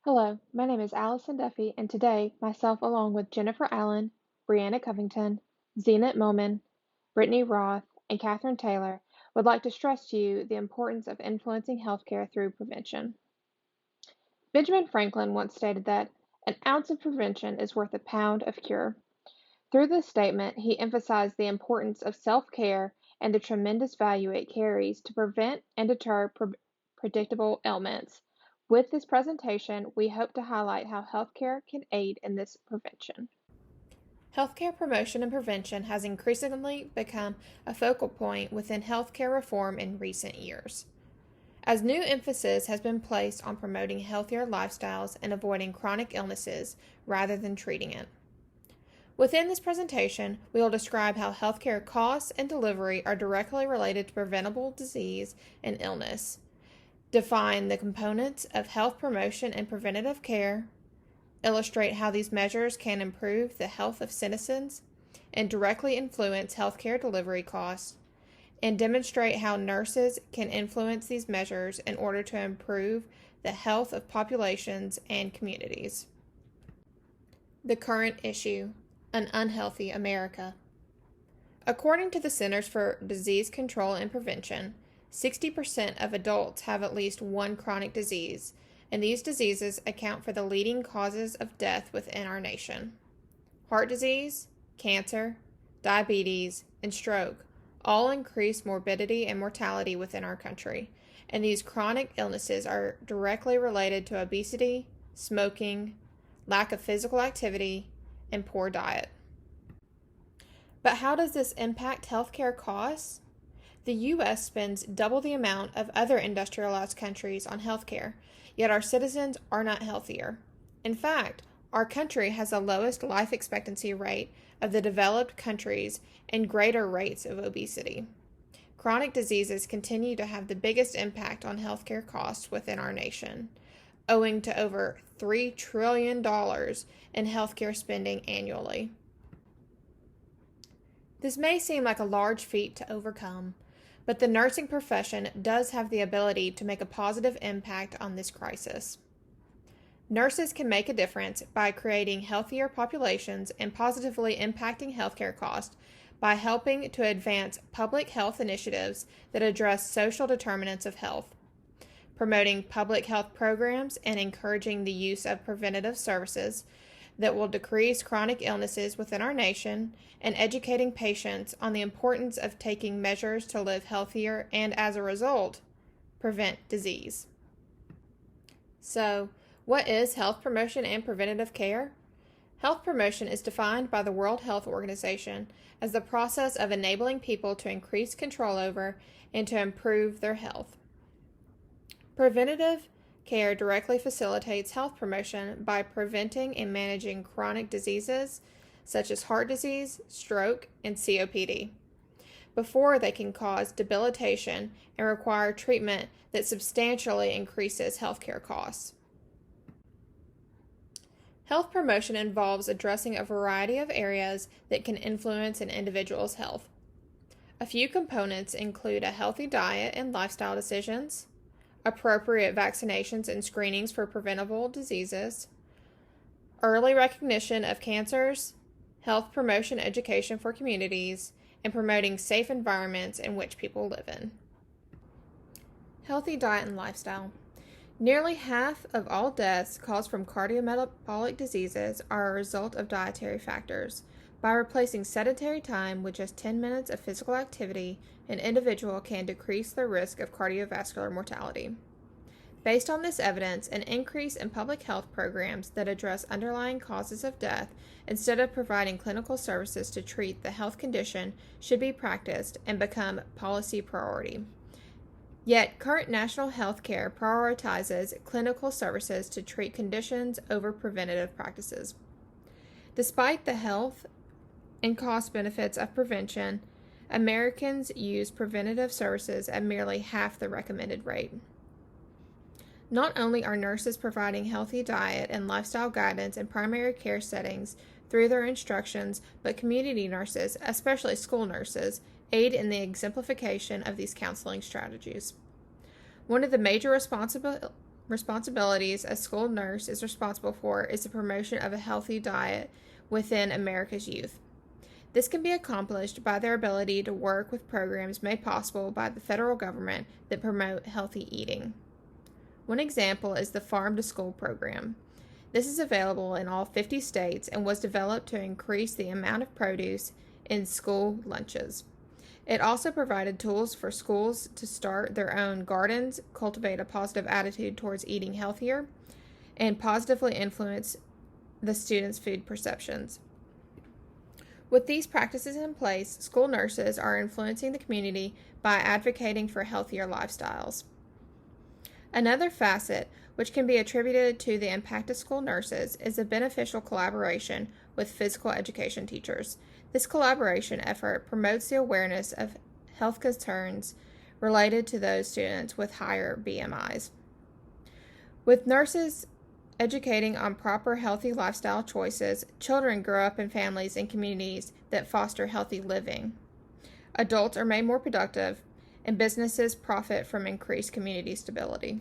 Hello, my name is Allison Duffy, and today, myself along with Jennifer Allen, Brianna Covington, Zenit Momin, Brittany Roth, and Catherine Taylor would like to stress to you the importance of influencing healthcare through prevention. Benjamin Franklin once stated that an ounce of prevention is worth a pound of cure. Through this statement, he emphasized the importance of self-care and the tremendous value it carries to prevent and deter predictable ailments. With this presentation, we hope to highlight how healthcare can aid in this prevention. Healthcare promotion and prevention has increasingly become a focal point within healthcare reform in recent years, as new emphasis has been placed on promoting healthier lifestyles and avoiding chronic illnesses rather than treating it. Within this presentation, we will describe how healthcare costs and delivery are directly related to preventable disease and illness, define the components of health promotion and preventative care, illustrate how these measures can improve the health of citizens and directly influence healthcare delivery costs, and demonstrate how nurses can influence these measures in order to improve the health of populations and communities. The current issue: an unhealthy America. According to the Centers for Disease Control and Prevention, 60% of adults have at least one chronic disease, and these diseases account for the leading causes of death within our nation. Heart disease, cancer, diabetes, and stroke all increase morbidity and mortality within our country, and these chronic illnesses are directly related to obesity, smoking, lack of physical activity, and poor diet. But how does this impact healthcare costs? The U.S. spends double the amount of other industrialized countries on healthcare, yet our citizens are not healthier. In fact, our country has the lowest life expectancy rate of the developed countries and greater rates of obesity. Chronic diseases continue to have the biggest impact on healthcare costs within our nation, owing to over $3 trillion in healthcare spending annually. This may seem like a large feat to overcome, but the nursing profession does have the ability to make a positive impact on this crisis. Nurses can make a difference by creating healthier populations and positively impacting healthcare costs by helping to advance public health initiatives that address social determinants of health, promoting public health programs and encouraging the use of preventative services that will decrease chronic illnesses within our nation, and educating patients on the importance of taking measures to live healthier and, as a result, prevent disease. So, what is health promotion and preventative care? Health promotion is defined by the World Health Organization as the process of enabling people to increase control over and to improve their health. Preventative care directly facilitates health promotion by preventing and managing chronic diseases such as heart disease, stroke, and COPD before they can cause debilitation and require treatment that substantially increases healthcare costs. Health promotion involves addressing a variety of areas that can influence an individual's health. A few components include a healthy diet and lifestyle decisions, appropriate vaccinations and screenings for preventable diseases, early recognition of cancers, health promotion education for communities, and promoting safe environments in which people live in. Healthy diet and lifestyle. Nearly half of all deaths caused from cardiometabolic diseases are a result of dietary factors. By replacing sedentary time with just 10 minutes of physical activity, an individual can decrease their risk of cardiovascular mortality. Based on this evidence, an increase in public health programs that address underlying causes of death instead of providing clinical services to treat the health condition should be practiced and become policy priority. Yet, current national health care prioritizes clinical services to treat conditions over preventative practices. Despite the health and cost benefits of prevention, Americans use preventative services at merely half the recommended rate. Not only are nurses providing healthy diet and lifestyle guidance in primary care settings through their instructions, but community nurses, especially school nurses, aid in the exemplification of these counseling strategies. One of the major responsibilities a school nurse is responsible for is the promotion of a healthy diet within America's youth. This can be accomplished by their ability to work with programs made possible by the federal government that promote healthy eating. One example is the Farm to School program. This is available in all 50 states and was developed to increase the amount of produce in school lunches. It also provided tools for schools to start their own gardens, cultivate a positive attitude towards eating healthier, and positively influence the students' food perceptions. With these practices in place, school nurses are influencing the community by advocating for healthier lifestyles. Another facet, which can be attributed to the impact of school nurses, is a beneficial collaboration with physical education teachers. This collaboration effort promotes the awareness of health concerns related to those students with higher BMIs. With nurses educating on proper healthy lifestyle choices, children grow up in families and communities that foster healthy living. Adults are made more productive, and businesses profit from increased community stability.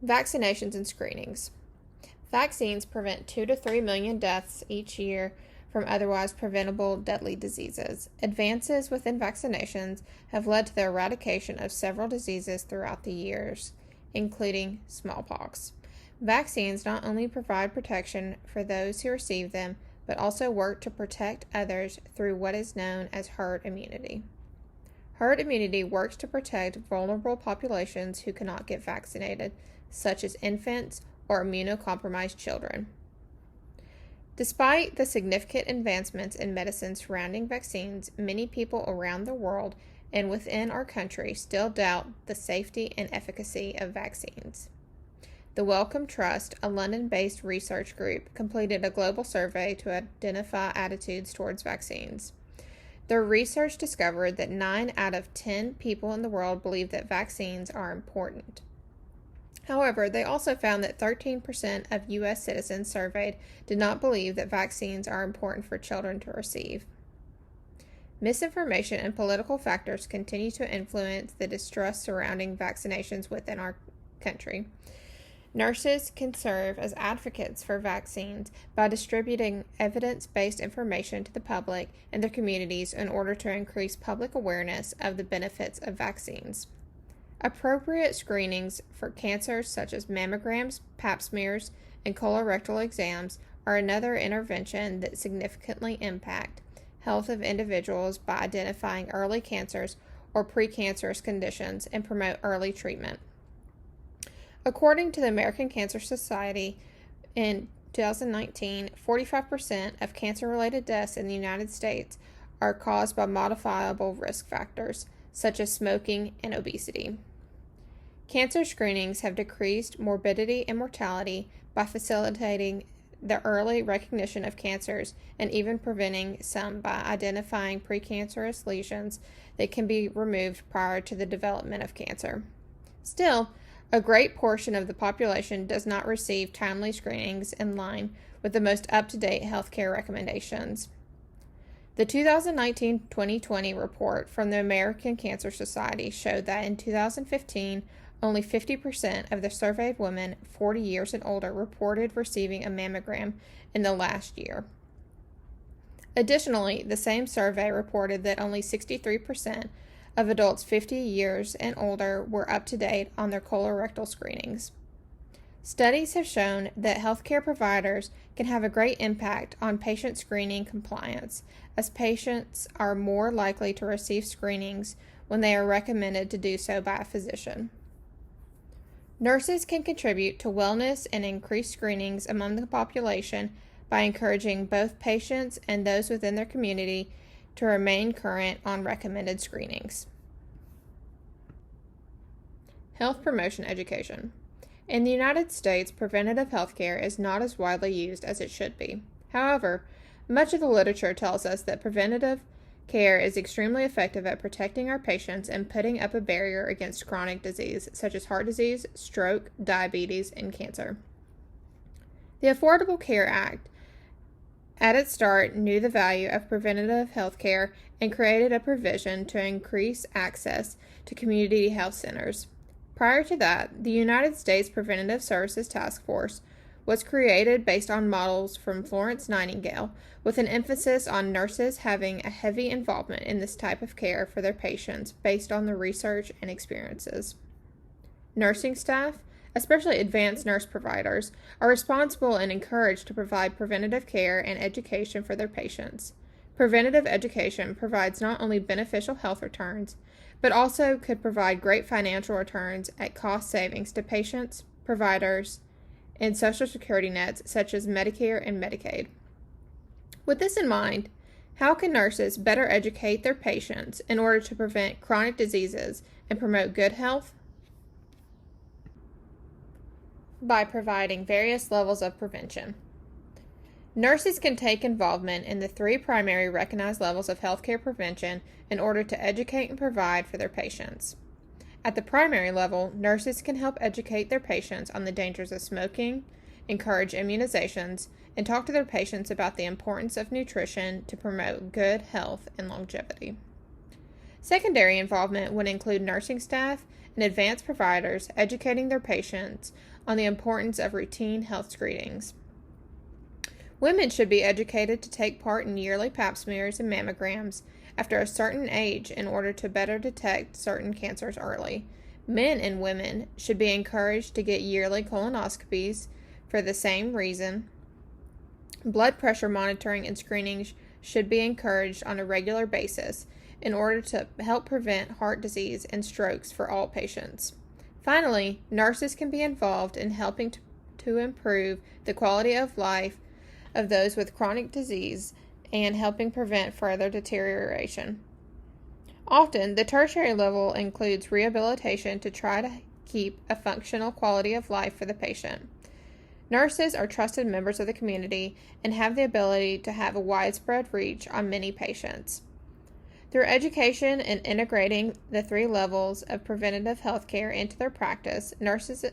Vaccinations and screenings. Vaccines prevent 2 to 3 million deaths each year from otherwise preventable deadly diseases. Advances within vaccinations have led to the eradication of several diseases throughout the years, including smallpox. Vaccines not only provide protection for those who receive them, but also work to protect others through what is known as herd immunity. Herd immunity works to protect vulnerable populations who cannot get vaccinated, such as infants or immunocompromised children. Despite the significant advancements in medicine surrounding vaccines, many people around the world and within our country still doubt the safety and efficacy of vaccines. The Wellcome Trust, a London-based research group, completed a global survey to identify attitudes towards vaccines. Their research discovered that 9 out of 10 people in the world believe that vaccines are important. However, they also found that 13% of U.S. citizens surveyed did not believe that vaccines are important for children to receive. Misinformation and political factors continue to influence the distrust surrounding vaccinations within our country. Nurses can serve as advocates for vaccines by distributing evidence-based information to the public and their communities in order to increase public awareness of the benefits of vaccines. Appropriate screenings for cancers such as mammograms, pap smears, and colorectal exams are another intervention that significantly impact health of individuals by identifying early cancers or precancerous conditions and promote early treatment. According to the American Cancer Society, in 2019, 45% of cancer-related deaths in the United States are caused by modifiable risk factors, such as smoking and obesity. Cancer screenings have decreased morbidity and mortality by facilitating the early recognition of cancers and even preventing some by identifying precancerous lesions that can be removed prior to the development of cancer. Still, a great portion of the population does not receive timely screenings in line with the most up-to-date healthcare recommendations. The 2019-2020 report from the American Cancer Society showed that in 2015, only 50% of the surveyed women 40 years and older reported receiving a mammogram in the last year. Additionally, the same survey reported that only 63% of adults 50 years and older were up to date on their colorectal screenings. Studies have shown that healthcare providers can have a great impact on patient screening compliance, as patients are more likely to receive screenings when they are recommended to do so by a physician. Nurses can contribute to wellness and increased screenings among the population by encouraging both patients and those within their community to remain current on recommended screenings. Health promotion education. In the United States, preventative health care is not as widely used as it should be. However, much of the literature tells us that preventative care is extremely effective at protecting our patients and putting up a barrier against chronic disease such as heart disease, stroke, diabetes, and cancer. The Affordable Care Act, at its start, knew the value of preventative health care and created a provision to increase access to community health centers. Prior to that, the United States Preventative Services Task Force was created based on models from Florence Nightingale, with an emphasis on nurses having a heavy involvement in this type of care for their patients based on the research and experiences. Nursing staff, especially advanced nurse providers, are responsible and encouraged to provide preventative care and education for their patients. Preventative education provides not only beneficial health returns, but also could provide great financial returns at cost savings to patients, providers, and Social Security nets such as Medicare and Medicaid. With this in mind, how can nurses better educate their patients in order to prevent chronic diseases and promote good health? By providing various levels of prevention. Nurses can take involvement in the 3 primary recognized levels of healthcare prevention in order to educate and provide for their patients. At the primary level, nurses can help educate their patients on the dangers of smoking, encourage immunizations, and talk to their patients about the importance of nutrition to promote good health and longevity. Secondary involvement would include nursing staff and advanced providers educating their patients on the importance of routine health screenings. Women should be educated to take part in yearly pap smears and mammograms after a certain age in order to better detect certain cancers early. Men and women should be encouraged to get yearly colonoscopies for the same reason. Blood pressure monitoring and screening should be encouraged on a regular basis in order to help prevent heart disease and strokes for all patients. Finally, nurses can be involved in helping to improve the quality of life of those with chronic disease and helping prevent further deterioration. Often, the tertiary level includes rehabilitation to try to keep a functional quality of life for the patient. Nurses are trusted members of the community and have the ability to have a widespread reach on many patients. Through education and integrating the 3 levels of preventative health care into their practice, nurses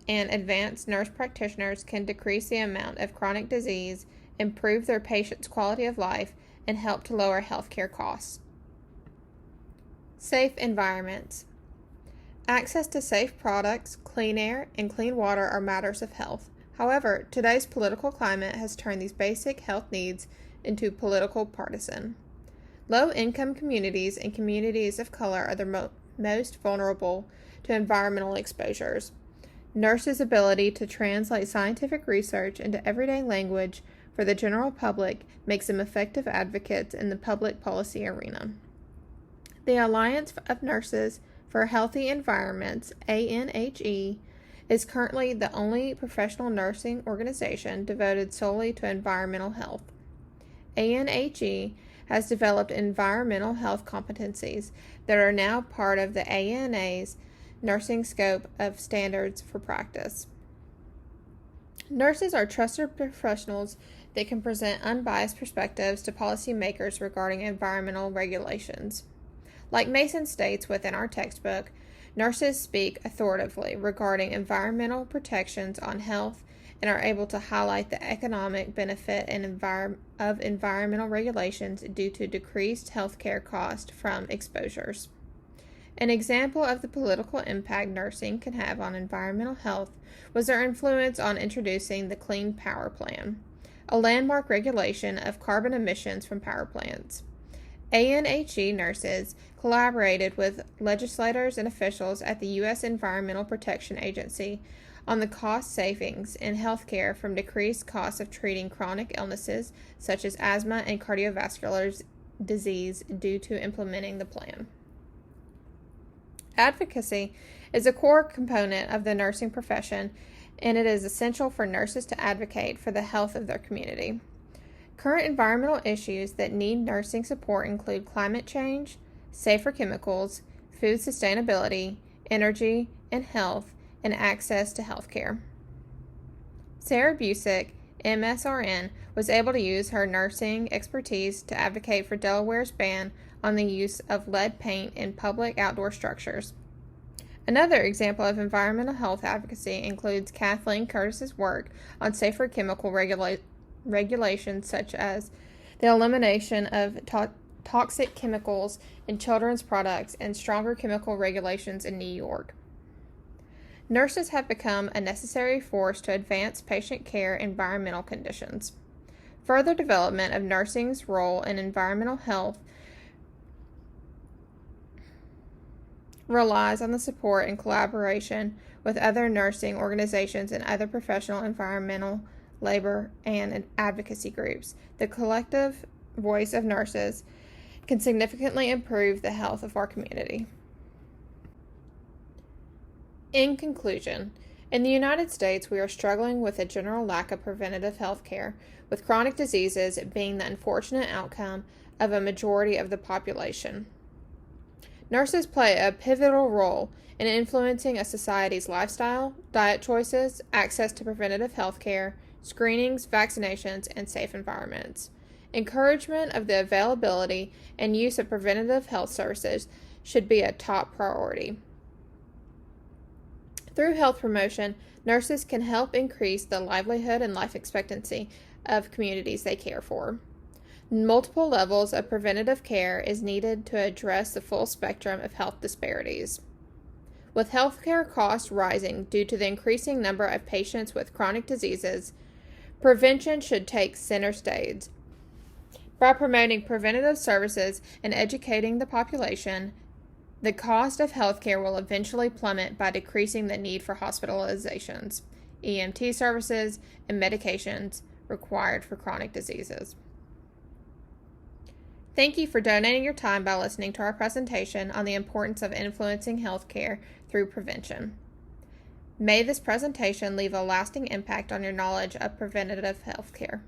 and advanced nurse practitioners can decrease the amount of chronic disease, improve their patients' quality of life, and help to lower healthcare costs. Safe environments. Access to safe products, clean air, and clean water are matters of health. However, today's political climate has turned these basic health needs into political partisan. Low-income communities and communities of color are the most vulnerable to environmental exposures. Nurses' ability to translate scientific research into everyday language for the general public makes them effective advocates in the public policy arena. The Alliance of Nurses for Healthy Environments, ANHE, is currently the only professional nursing organization devoted solely to environmental health. ANHE has developed environmental health competencies that are now part of the ANA's nursing scope of standards for practice. Nurses are trusted professionals that can present unbiased perspectives to policymakers regarding environmental regulations. Like Mason states within our textbook, nurses speak authoritatively regarding environmental protections on health and are able to highlight the economic benefit of environmental regulations due to decreased healthcare costs from exposures. An example of the political impact nursing can have on environmental health was their influence on introducing the Clean Power Plan, a landmark regulation of carbon emissions from power plants. ANHE nurses collaborated with legislators and officials at the U.S. Environmental Protection Agency on the cost savings in healthcare from decreased costs of treating chronic illnesses such as asthma and cardiovascular disease due to implementing the plan. Advocacy is a core component of the nursing profession, and it is essential for nurses to advocate for the health of their community. Current environmental issues that need nursing support include climate change, safer chemicals, food sustainability, energy and health, and access to health care. Sarah Busick, MSRN, was able to use her nursing expertise to advocate for Delaware's ban on the use of lead paint in public outdoor structures. Another example of environmental health advocacy includes Kathleen Curtis's work on safer chemical regulations such as the elimination of toxic chemicals in children's products and stronger chemical regulations in New York. nurses have become a necessary force to advance patient care and environmental conditions. Further development of nursing's role in environmental health relies on the support and collaboration with other nursing organizations and other professional environmental, labor, and advocacy groups. The collective voice of nurses can significantly improve the health of our community. In conclusion, in the United States, we are struggling with a general lack of preventative health care, with chronic diseases being the unfortunate outcome of a majority of the population. Nurses play a pivotal role in influencing a society's lifestyle, diet choices, access to preventative health care, screenings, vaccinations, and safe environments. Encouragement of the availability and use of preventative health services should be a top priority. Through health promotion, nurses can help increase the livelihood and life expectancy of communities they care for. Multiple levels of preventative care is needed to address the full spectrum of health disparities. With healthcare costs rising due to the increasing number of patients with chronic diseases, prevention should take center stage. By promoting preventative services and educating the population, the cost of healthcare will eventually plummet by decreasing the need for hospitalizations, EMT services, and medications required for chronic diseases. Thank you for donating your time by listening to our presentation on the importance of influencing healthcare through prevention. May this presentation leave a lasting impact on your knowledge of preventative healthcare.